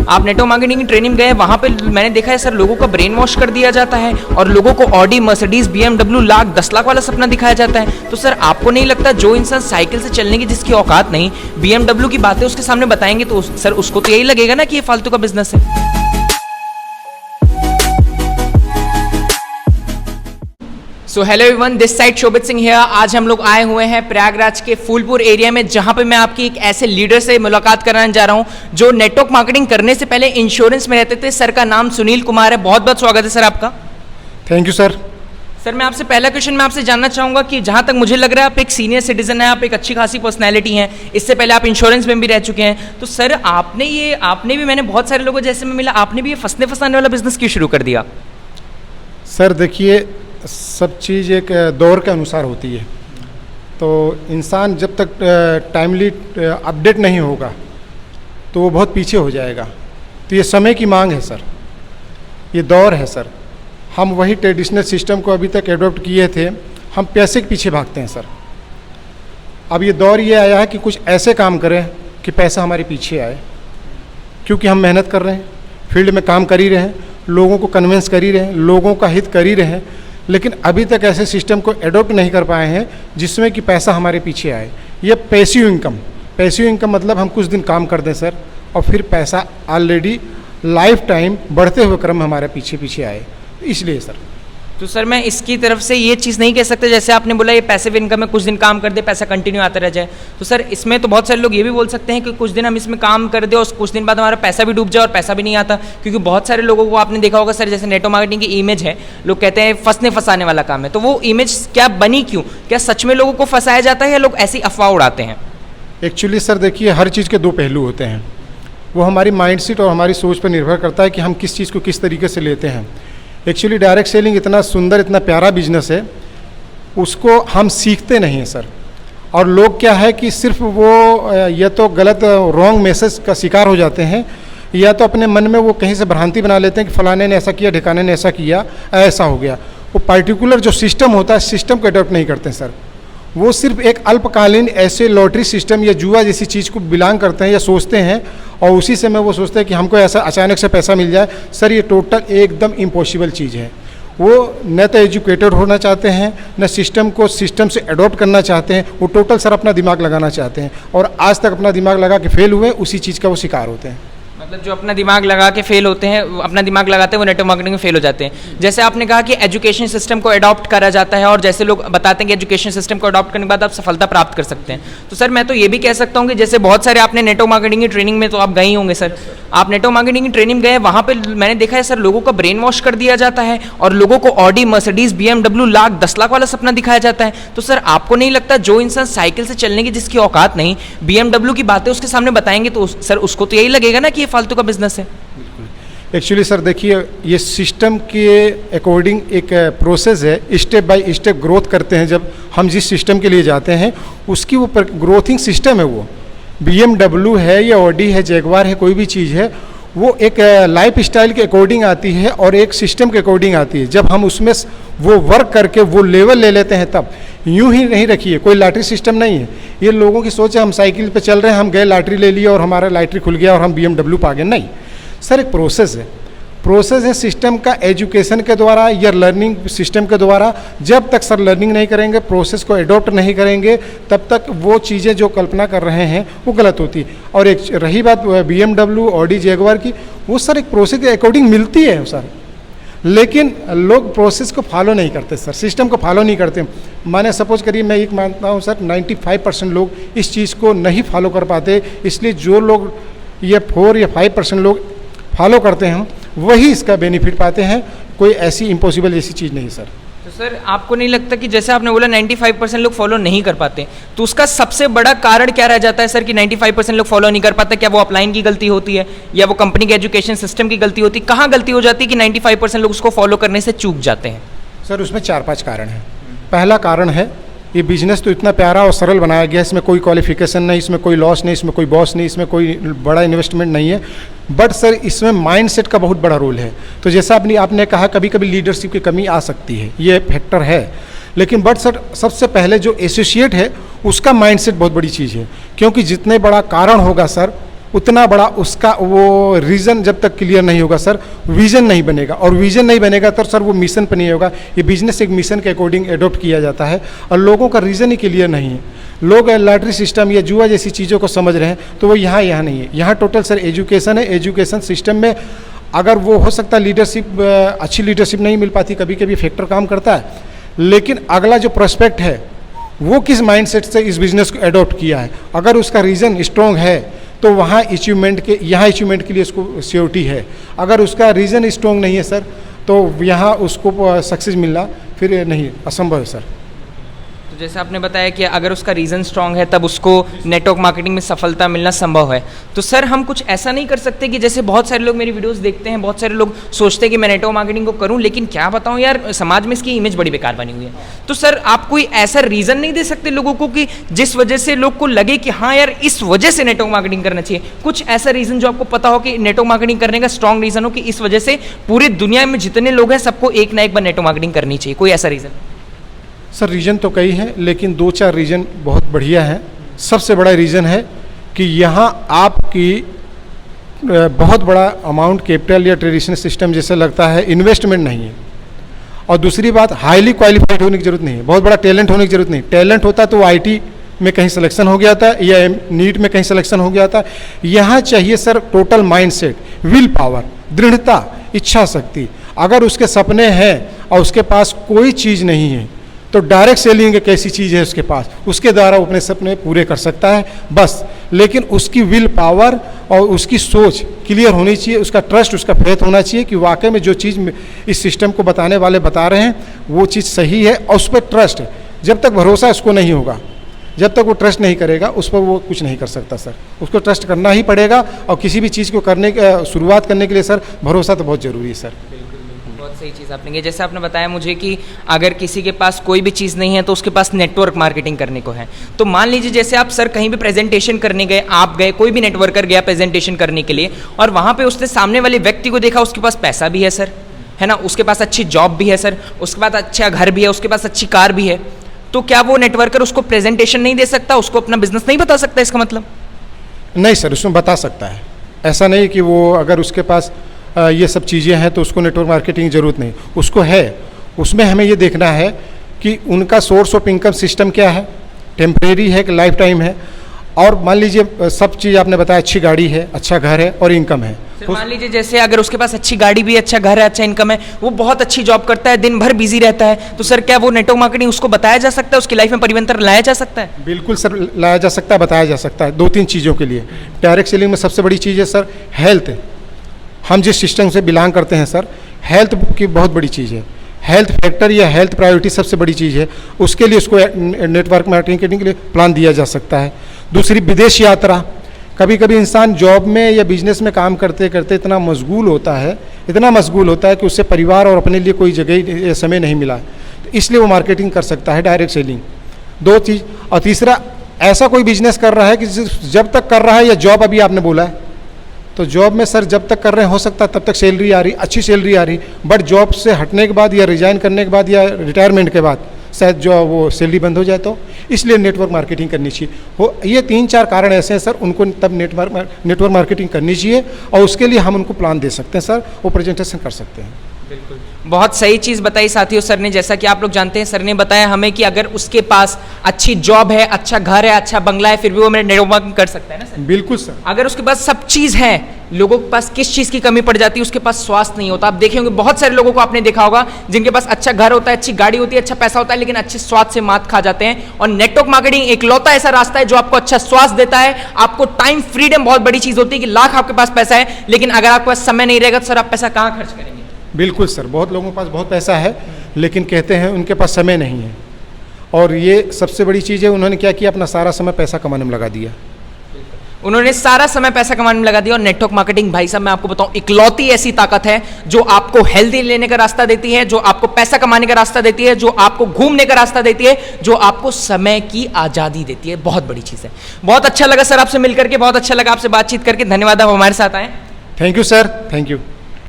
आप network marketing की training गए, वहाँ पे मैंने देखा है सर, लोगों का ब्रेन वॉश कर दिया जाता है और लोगों को Audi, Mercedes, BMW lakh 10 lakh वाला सपना दिखाया जाता है। तो सर आपको नहीं लगता जो इंसान साइकिल से चलने की जिसकी औकात नहीं, BMW की बातें उसके सामने बताएंगे तो सर उसको तो यही लगेगा ना कि ये फालतू का बिजनेस है। So hello everyone, this side Shobhit Singh here. आज हम लोग आए हुए हैं प्रयागराज के फूलपुर एरिया में, जहां पे मैं आपकी एक ऐसे लीडर से मुलाकात कराने जा रहा हूं जो नेटवर्क मार्केटिंग करने से पहले इंश्योरेंस में रहते थे। सर का नाम सुनील कुमार है। बहुत बहुत स्वागत है सर आपका। Thank you sir. सर मैं आपसे पहला क्वेश्चन मैं आपसे जानना चाहूँगा कि जहाँ तक मुझे लग रहा है आप एक सीनियर सिटीजन हैं, आप एक अच्छी खासी पर्सनैलिटी हैं, इससे पहले आप इंश्योरेंस में भी रह चुके हैं। तो सर आपने भी, मैंने बहुत सारे लोगों जैसे मैं मिला, आपने भी ये फंसने फंसाने वाला बिजनेस क्यों शुरू कर दिया? सर देखिए, सब चीज़ एक दौर के अनुसार होती है। तो इंसान जब तक टाइमली अपडेट नहीं होगा तो वो बहुत पीछे हो जाएगा। तो ये समय की मांग है सर, ये दौर है सर। हम वही ट्रेडिशनल सिस्टम को अभी तक एडॉप्ट किए थे, हम पैसे के पीछे भागते हैं सर। अब ये दौर ये आया है कि कुछ ऐसे काम करें कि पैसा हमारे पीछे आए, क्योंकि हम मेहनत कर रहे हैं, फील्ड में काम कर ही रहे हैं, लोगों को कन्विंस कर ही रहे हैं, लोगों का हित कर ही रहे हैं, लेकिन अभी तक ऐसे सिस्टम को एडॉप्ट नहीं कर पाए हैं जिसमें कि पैसा हमारे पीछे आए। ये पैसिव इनकम मतलब हम कुछ दिन काम कर दें सर और फिर पैसा ऑलरेडी लाइफ टाइम बढ़ते हुए क्रम हमारे पीछे पीछे आए, इसलिए सर। तो सर मैं इसकी तरफ से ये चीज़ नहीं कह सकता, जैसे आपने बोला ये पैसिव इनकम है, कुछ दिन काम कर दे पैसा कंटिन्यू आता रह जाए। तो सर इसमें तो बहुत सारे लोग ये भी बोल सकते हैं कि कुछ दिन हम इसमें काम कर दे और कुछ दिन बाद हमारा पैसा भी डूब जाए और पैसा भी नहीं आता, क्योंकि बहुत सारे लोगों को आपने देखा होगा सर, जैसे नेटवर्क मार्केटिंग की इमेज है, लोग कहते हैं फंसने फंसाने वाला काम है। तो वो इमेज क्या बनी क्यों? क्या सच में लोगों को फंसाया जाता है या लोग ऐसी अफवाह उड़ाते हैं? एक्चुअली सर देखिए, हर चीज़ के दो पहलू होते हैं। वो हमारी माइंडसेट और हमारी सोच पर निर्भर करता है कि हम किस चीज़ को किस तरीके से लेते हैं। एक्चुअली डायरेक्ट सेलिंग इतना सुंदर, इतना प्यारा बिजनेस है, उसको हम सीखते नहीं हैं सर। और लोग क्या है कि सिर्फ वो या तो गलत रॉन्ग मैसेज का शिकार हो जाते हैं, या तो अपने मन में वो कहीं से भ्रांति बना लेते हैं कि फलाने ने ऐसा किया, ढिकाने ने ऐसा किया, ऐसा हो गया। वो पर्टिकुलर जो सिस्टम होता है, सिस्टम को अडॉप्ट नहीं करते हैं सर। वो सिर्फ एक अल्पकालीन ऐसे लॉटरी सिस्टम या जुआ जैसी चीज़ को बिलोंग करते हैं या सोचते हैं, और उसी समय वो सोचते हैं कि हमको ऐसा अचानक से पैसा मिल जाए। सर ये टोटल एकदम इम्पॉसिबल चीज़ है। वो न तो एजुकेटेड होना चाहते हैं, न सिस्टम को सिस्टम से अडॉप्ट करना चाहते हैं। वो टोटल सर अपना दिमाग लगाना चाहते हैं, और आज तक अपना दिमाग लगा के फेल हुए, उसी चीज़ का वो शिकार होते हैं। मतलब जो अपना दिमाग लगा के फेल होते हैं, अपना दिमाग लगाते हैं, वो नेटवर्क मार्केटिंग में फेल हो जाते हैं। जैसे आपने कहा कि एजुकेशन सिस्टम को अडॉप्ट करा जाता है, और जैसे लोग बताते हैं कि एजुकेशन सिस्टम को अडॉप्ट करने के बाद आप सफलता प्राप्त कर सकते हैं। तो सर मैं तो ये भी कह सकता हूँ कि जैसे बहुत सारे आपने नेटवर्क मार्केटिंग की ट्रेनिंग में तो आप गए ही होंगे सर, आप नेटवर्क मार्केटिंग की ट्रेनिंग गए, वहाँ पे मैंने देखा है सर, लोगों का ब्रेन वॉश कर दिया जाता है और लोगों को Audi, Mercedes, BMW lakh 10 lakh वाला सपना दिखाया जाता है। तो सर आपको नहीं लगता जो इंसान साइकिल से चलने की जिसकी औकात नहीं, BMW की बातें उसके सामने बताएंगे तो सर उसको तो यही लगेगा ना कि ये फालतू का बिजनेस है? एक्चुअली सर देखिए, ये सिस्टम के अकॉर्डिंग एक प्रोसेस है, स्टेप बाय स्टेप ग्रोथ करते हैं। जब हम जिस सिस्टम के लिए जाते हैं उसकी वो ग्रोथिंग सिस्टम है। वो BMW है या ऑडी है, जैगवार है, कोई भी चीज़ है, वो एक लाइफ स्टाइल के अकॉर्डिंग आती है और एक सिस्टम के अकॉर्डिंग आती है। जब हम उसमें वो वर्क करके वो लेवल ले लेते हैं, तब यूं ही नहीं रखिए, कोई लॉटरी सिस्टम नहीं है। ये लोगों की सोच है, हम साइकिल पे चल रहे हैं, हम गए लॉटरी ले लिया और हमारा लॉटरी खुल गया और हम BMW पा गए। नहीं सर, एक प्रोसेस है सिस्टम का, एजुकेशन के द्वारा या लर्निंग सिस्टम के द्वारा। जब तक सर लर्निंग नहीं करेंगे, प्रोसेस को एडॉप्ट नहीं करेंगे, तब तक वो चीज़ें जो कल्पना कर रहे हैं वो गलत होती है। और एक रही बात BMW, ऑडी, जैगवार की, वो सर एक प्रोसेस के अकॉर्डिंग मिलती है सर, लेकिन लोग प्रोसेस को फॉलो नहीं करते सर, सिस्टम को फॉलो नहीं करते। मैंने सपोज करिए, मैं एक मानता हूँ सर, 95% लोग इस चीज़ को नहीं फॉलो कर पाते। इसलिए जो लोग ये 4 या 5% लोग फॉलो करते हैं वही इसका बेनिफिट पाते हैं। कोई ऐसी इम्पॉसिबल जैसी चीज़ नहीं सर। तो सर आपको नहीं लगता कि जैसे आपने बोला 95% लोग फॉलो नहीं कर पाते, तो उसका सबसे बड़ा कारण क्या रह जाता है सर कि 95% लोग फॉलो नहीं कर पाते? क्या वो अपलाइन की गलती होती है या वो कंपनी के एजुकेशन सिस्टम की गलती होती है? कहाँ गलती हो जाती है कि 95% लोग उसको फॉलो करने से चूक जाते हैं? सर उसमें 4-5 कारण हैं। पहला कारण है, ये बिजनेस तो इतना प्यारा और सरल बनाया गया है, इसमें कोई क्वालिफिकेशन नहीं, इसमें कोई लॉस नहीं, इसमें कोई बॉस नहीं, इसमें कोई बड़ा इन्वेस्टमेंट नहीं है। बट सर इसमें माइंडसेट का बहुत बड़ा रोल है। तो जैसा आपने कहा, कभी कभी लीडरशिप की कमी आ सकती है, ये फैक्टर है। लेकिन बट सर सबसे पहले जो एसोसिएट है उसका माइंडसेट बहुत बड़ी चीज़ है, क्योंकि जितने बड़ा कारण होगा सर उतना बड़ा उसका वो रीज़न जब तक क्लियर नहीं होगा सर, विज़न नहीं बनेगा, और विज़न नहीं बनेगा तो सर वो मिशन पर नहीं होगा। ये बिजनेस एक मिशन के अकॉर्डिंग एडॉप्ट किया जाता है और लोगों का रीज़न ही क्लियर नहीं है। लोग लॉटरी सिस्टम या जुआ जैसी चीज़ों को समझ रहे हैं, तो वो यहाँ नहीं है। यहाँ टोटल सर एजुकेशन है। एजुकेशन सिस्टम में अगर वो हो सकता है लीडरशिप, अच्छी लीडरशिप नहीं मिल पाती, कभी कभी फैक्टर काम करता है, लेकिन अगला जो प्रोस्पेक्ट है वो किस माइंडसेट से इस बिज़नेस को एडॉप्ट किया है, अगर उसका रीज़न स्ट्रॉन्ग है तो वहाँ अचीवमेंट के लिए उसको श्योरिटी है। अगर उसका रीज़न स्ट्रॉन्ग नहीं है सर, तो यहाँ उसको सक्सेस मिलना फिर नहीं, असंभव है सर। तो जैसे आपने बताया कि अगर उसका रीज़न स्ट्रांग है तब उसको नेटवर्क मार्केटिंग में सफलता मिलना संभव है। तो सर हम कुछ ऐसा नहीं कर सकते कि जैसे बहुत सारे लोग मेरी वीडियोस देखते हैं, बहुत सारे लोग सोचते हैं कि मैं नेटवर्क मार्केटिंग को करूं, लेकिन क्या बताऊं यार, समाज में इसकी इमेज बड़ी बेकार बनी हुई है। तो सर आप कोई ऐसा रीज़न नहीं दे सकते लोगों को कि जिस वजह से लोग को लगे कि हाँ यार इस वजह से नेटवर्क मार्केटिंग करना चाहिए? कुछ ऐसा रीज़न जो आपको पता हो कि नेटवर्क मार्केटिंग करने का स्ट्रॉन्ग रीज़न हो कि इस वजह से पूरी दुनिया में जितने लोग हैं सबको एक ना एक बार नेटवर्क मार्केटिंग करनी चाहिए, कोई ऐसा रीज़न? सर रीज़न तो कई हैं, लेकिन 2-4 रीज़न बहुत बढ़िया हैं। सबसे बड़ा रीज़न है कि यहाँ आपकी बहुत बड़ा अमाउंट कैपिटल या ट्रेडिशनल सिस्टम जैसे लगता है इन्वेस्टमेंट नहीं है। और दूसरी बात, हाईली क्वालिफाइड होने की ज़रूरत नहीं है, बहुत बड़ा टैलेंट होने की ज़रूरत नहीं। टैलेंट होता तो IT में कहीं सिलेक्शन हो गया था या नीट में कहीं सिलेक्शन हो गया था। यहाँ चाहिए sir total mindset, will power, दृढ़ता, इच्छा शक्ति। अगर उसके सपने हैं और उसके पास कोई चीज़ नहीं है तो डायरेक्ट सेलिंग एक ऐसी चीज़ है उसके पास, उसके द्वारा वो अपने सपने पूरे कर सकता है बस। लेकिन उसकी विल पावर और उसकी सोच क्लियर होनी चाहिए, उसका ट्रस्ट, उसका फेथ होना चाहिए कि वाकई में जो चीज़ इस सिस्टम को बताने वाले बता रहे हैं वो चीज़ सही है, और उस पर ट्रस्ट है। जब तक भरोसा उसको नहीं होगा, जब तक वो ट्रस्ट नहीं करेगा, उस पर वो कुछ नहीं कर सकता सर। उसको ट्रस्ट करना ही पड़ेगा, और किसी भी चीज़ को करने शुरुआत करने के लिए सर भरोसा तो बहुत ज़रूरी है सर। बहुत सही चीज़ आपने की। जैसे आपने बताया मुझे कि अगर किसी के पास कोई भी चीज़ नहीं है तो उसके पास नेटवर्क मार्केटिंग करने को है। तो मान लीजिए जैसे आप सर कहीं भी प्रेजेंटेशन करने गए, आप गए, कोई भी नेटवर्कर गया प्रेजेंटेशन करने के लिए, और वहाँ पे उसने सामने वाले व्यक्ति को देखा, उसके पास पैसा भी है सर, है ना, उसके पास अच्छी जॉब भी है सर, उसके पास अच्छा घर भी है, उसके पास अच्छी कार भी है, तो क्या वो नेटवर्कर उसको प्रेजेंटेशन नहीं दे सकता, उसको अपना बिजनेस नहीं बता सकता? इसका मतलब नहीं सर, उसमें बता सकता है। ऐसा नहीं कि वो अगर उसके पास ये सब चीज़ें हैं तो उसको नेटवर्क मार्केटिंग की ज़रूरत नहीं, उसको है। उसमें हमें ये देखना है कि उनका सोर्स ऑफ इनकम सिस्टम क्या है, टेम्परेरी है कि लाइफ टाइम है। और मान लीजिए सब चीज़ आपने बताया, अच्छी गाड़ी है, अच्छा घर है और इनकम है। मान लीजिए जैसे अगर उसके पास अच्छी गाड़ी भी है, अच्छा घर है, अच्छा इनकम है, वो बहुत अच्छी जॉब करता है, दिन भर बिजी रहता है, तो सर क्या वो नेटवर्क मार्केटिंग उसको बताया जा सकता है, उसकी लाइफ में परिवर्तन लाया जा सकता है? बिल्कुल सर, लाया जा सकता है, बताया जा सकता है 2-3 चीज़ों के लिए। डायरेक्ट सेलिंग में सबसे बड़ी चीज़ है सर हेल्थ। हम जिस सिस्टम से बिलोंग करते हैं सर, हेल्थ की बहुत बड़ी चीज़ है। हेल्थ फैक्टर या हेल्थ प्रायोरिटी सबसे बड़ी चीज़ है। उसके लिए उसको नेटवर्क मार्केटिंग के लिए प्लान दिया जा सकता है। दूसरी, विदेश यात्रा। कभी कभी इंसान जॉब में या बिजनेस में काम करते करते इतना मशगूल होता है कि उससे परिवार और अपने लिए कोई जगह समय नहीं मिला, तो इसलिए वो मार्केटिंग कर सकता है, डायरेक्ट सेलिंग। 2 चीज़। और तीसरा, ऐसा कोई बिजनेस कर रहा है कि जब तक कर रहा है, या जॉब अभी आपने बोला है, तो जॉब में सर जब तक कर रहे हैं हो सकता है तब तक सैलरी आ रही, अच्छी सैलरी आ रही, बट जॉब से हटने के बाद या रिजाइन करने के बाद या रिटायरमेंट के बाद शायद जो वो सैलरी बंद हो जाए, तो इसलिए नेटवर्क मार्केटिंग करनी चाहिए। वो ये 3-4 कारण ऐसे हैं सर, उनको तब नेटवर्क मार्केटिंग करनी चाहिए, और उसके लिए हम उनको प्लान दे सकते हैं सर, वो प्रेजेंटेशन कर सकते हैं। बिल्कुल, बहुत सही चीज़ बताई साथियों सर ने। जैसा कि आप लोग जानते हैं, सर ने बताया हमें कि अगर उसके पास अच्छी जॉब है, अच्छा घर है, अच्छा बंगला है, फिर भी वो मेरे नेटवर्क मार्केटिंग कर सकता है ना सर? बिल्कुल सर। अगर उसके पास सब चीज़ है, लोगों के पास किस चीज़ की कमी पड़ जाती है? उसके पास स्वास्थ्य नहीं होता। आप देखे होंगे बहुत सारे लोगों को आपने देखा होगा जिनके पास अच्छा घर होता है, अच्छी गाड़ी होती है, अच्छा पैसा होता है, लेकिन अच्छे स्वास्थ्य से मात खा जाते हैं। और नेटवर्क मार्केटिंग एकलौता ऐसा रास्ता है जो आपको अच्छा स्वास्थ्य देता है, आपको टाइम फ्रीडम। बहुत बड़ी चीज़ होती है कि लाख आपके पास पैसा है, लेकिन अगर आपके पास समय नहीं रहेगा तो सर आप पैसा कहाँ खर्च करेंगे? बिल्कुल सर, बहुत लोगों के पास बहुत पैसा है लेकिन कहते हैं उनके पास समय नहीं है, और ये सबसे बड़ी चीज़ है। उन्होंने क्या किया, अपना सारा समय पैसा कमाने में लगा दिया। उन्होंने सारा समय पैसा कमाने में लगा दिया। और नेटवर्क मार्केटिंग भाई साहब मैं आपको बताऊं, इकलौती ऐसी ताकत है जो आपको हेल्दी लेने का रास्ता देती है, जो आपको पैसा कमाने का रास्ता देती है, जो आपको घूमने का रास्ता देती है, जो आपको समय की आज़ादी देती है। बहुत बड़ी चीज़ है। बहुत अच्छा लगा सर आपसे मिलकर के, बहुत अच्छा लगा आपसे बातचीत करके। धन्यवाद, आप हमारे साथ आए। Thank you sir, thank you.